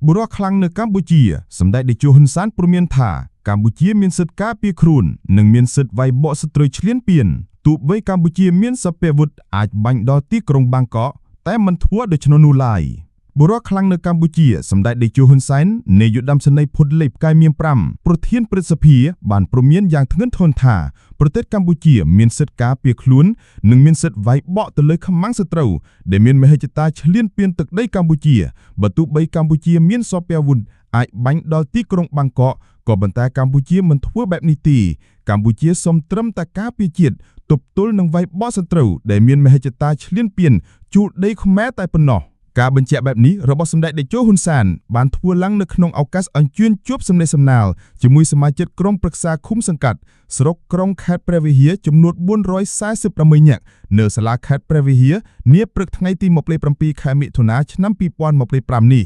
បុរសខ្លាំងនៅកម្ពុជាសម្ដេចតេជោហ៊ុនសែនព្រមានថាកម្ពុជាមានសិទ្ធិការពារខ្លួននិងមានសិទ្ធិវាយបកសត្រូវឈ្លានពានទោះបីកម្ពុជាមានសព្វវុធអាចបាញ់ដល់ទីក្រុងបាងកកតែមិនធ្វើដូច្នោះនោះឡើយបុរសខ្លាំងនៅកម្ពុជាសម្ដេចតេជោហ៊ុនសែននាយឧត្តមសេនីយ៍ភុតលេខផ្កាយមៀង5ប្រធានព្រឹទ្ធសភាបានព្រមានយ៉ាងធ្ងន់ធ្ងរថាប្រទេសកម្ពុជាមានសិទ្ធិការពារខ្លួននិងមានសិទ្ធិវាយបកទៅលើខ្មាំងសត្រូវដែលមានមហិច្ឆតាឈ្លានពានទឹកដីកម្ពុជាបើទោះបីកម្ពុជាមានសព្វវុធអាចបាញ់ដល់ទីក្រុងបាងកកក៏ប៉ុន្តែកម្ពុជាមិនធ្វើបែបនេះទេកម្ពុជាសូមត្រឹមតែការពារជាតិទប់ទល់នឹងវាយបកសត្រូវដែលមានមហិច្ឆតាឈ្លានពានជួលដីខ្មែរតែប៉ុណ្ណោះការបញ្ជាក់បែបនេះរបស់សម្ដេចតេជោហ៊ុនសែនបានធ្វើឡើងនៅក្នុងឱកាសអញ្ជើញជួបសំណេះសំណាលជាមួយសមាជិកក្រុមប្រឹក្សាឃុំសង្កាត់ស្រុកក្រុងខេត្តព្រះវិហារចំនួន446នាក់នៅសាលាខេត្តព្រះវិហារនាព្រឹកថ្ងៃទី27ខែមិថុនាឆ្នាំ2025នេះ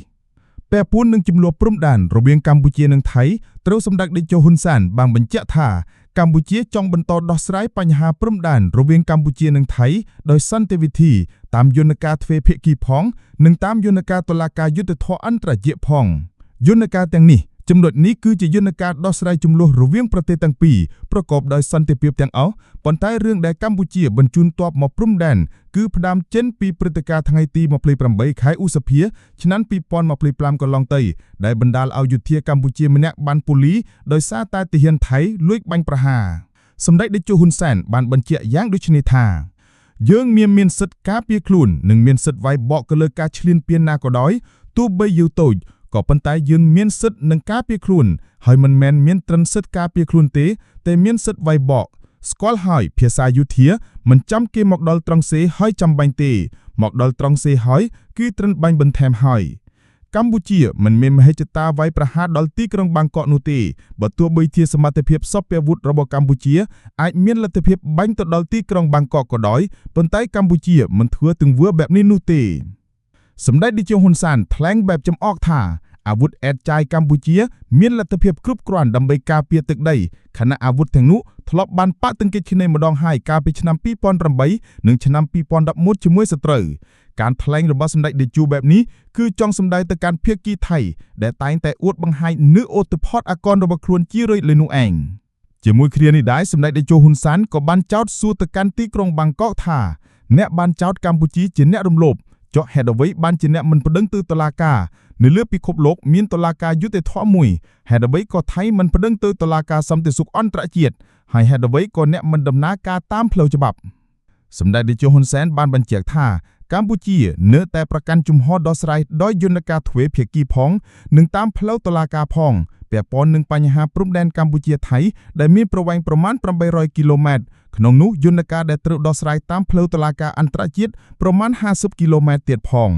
ពាក់ព័ន្ធនឹងចំនួនព្រំដែនរវាងកម្ពុជានិងថៃត្រូវសម្ដេចតេជោហ៊ុនសែនបានបញ្ជាក់ថាកម្ពុជាចង់បន្តដោះស្រាយបញ្ហាព្រំដែនរវាងកម្ពុជានិងថៃដោយសន្តិវិធីតាមយន្តការទ្វេភាគីផងនិងតាមយន្តការតុលាការយុត្តិធម៌អន្តរជាតិផងយន្តការទាំងនេះចំណុចនេះគឺជាយន្តការដោះស្រាយជម្លោះរវាងប្រទេសទាំងពីរប្រកបដោយសន្តិភាពទាំងអស់ប៉ុន្តែរឿងដែលកម្ពុជាបញ្ជូនទ័ពមកព្រំដែនគឺផ្ដើមចេញពីព្រឹត្តិការណ៍ថ្ងៃទី28ខែឧសភាឆ្នាំ2025កន្លងទៅដែលបណ្ដាលឲ្យយោធាកម្ពុជាម្នាក់បានពូលីដោយសារតែទាហានថៃលួចបាញ់ប្រហារសម្ដេចតេជោហ៊ុនសែនបានបញ្ជាក់យ៉ាងដូចនេះថាយើងមានសិទ្ធិការពារខ្លួននិងមានសិទ្ធិវាយបកទៅលើការឈ្លានពានណាក៏ដោយទោះបីយើងតូចក៏ប៉ុន្តែយើងមានសិទ្ធិនឹងការពារខ្លួនហើយមិនមែនមានត្រឹមសិទ្ធិការពារខ្លួនទេតែមានសិទ្ធិវាយបកស្គាល់ហើយភាសាយោធាមិនចាំគេមកដល់ត្រង់សេហើយចាំបាញ់ទេមកដល់ត្រង់សេហើយគឺត្រឹមបាញ់បន្ថែមហើយកម្ពុជាមិនមានមហិច្ឆតាវាយប្រហារដល់ទីក្រុងបាងកកនោះទេបើទោះបីជាសមត្ថភាពសព្វវុធរបស់កម្ពុជាអាចមានលទ្ធភាពបាញ់ទៅដល់ទីក្រុងបាងកកក៏ដោយប៉ុន្តែកម្ពុជាមិនធ្វើទង្វើបែបនេះនោះទេសម្ដេចតេជោហ៊ុនសែនថ្លែងបែបចំអកថាអាវុធអេតចាយកម្ពុជាមានលទ្ធភាពគ្រប់គ្រាន់ដើម្បីការពារទឹកដីខណៈអាវុធទាំងនោះធ្លាប់បានប៉ះទង្គិចគ្នាម្ដងហើយកាលពីឆ្នាំ2008និងឆ្នាំ2011ជាមួយសត្រូវការថ្លែងរបស់សម្ដេចតេជោបែបនេះគឺចង់សម្ដៅទៅកាន់ភាគីថៃដែលតែងតែអួតបង្ហាញនូវអូតផតអាកនរបស់ខ្លួនជារឿយលើនោះឯងជាមួយគ្នានេះដែរសម្ដេចតេជោហ៊ុនសែនក៏បានចោទសួរទៅកាន់ទីក្រុងបាងកកថាអ្នកបានចោទកម្ពុជាជាអ្នករំលោភចុះហេតុអ្វីបានជាអ្នកមិនប្តឹងទៅតុលាការនៅលើពិភពលោកមានតុលាការយុត្តិធម៌មួយហេតុអ្វីក៏ថៃមិនប្តឹងទៅតុលាការសន្តិសុខអន្តរជាតិហើយហេតុអ្វីក៏អ្នកមិនដំណើរការតាមផ្លូវច្បាប់សម្ដេចតេជោហ៊ុនសែនបានបញ្ជាក់ថាកម្ពុជានៅតែប្រកាន់ជំហរដោះស្រាយដោយយន្តការទ្វេភាគីផងនិងតាមផ្លូវតុលាការផងពាក់ព័ន្ធនឹងបញ្ហាព្រំដែនកម្ពុជាថៃដែលមានប្រវែងប្រមាណ800គីឡូម៉ែត្រក្នុងនោះយន្តការដែលត្រូវដោះស្រាយតាមផ្លូវតុលាការអន្តរជាតិប្រមាណ50គីឡូម៉ែត្រទៀតផង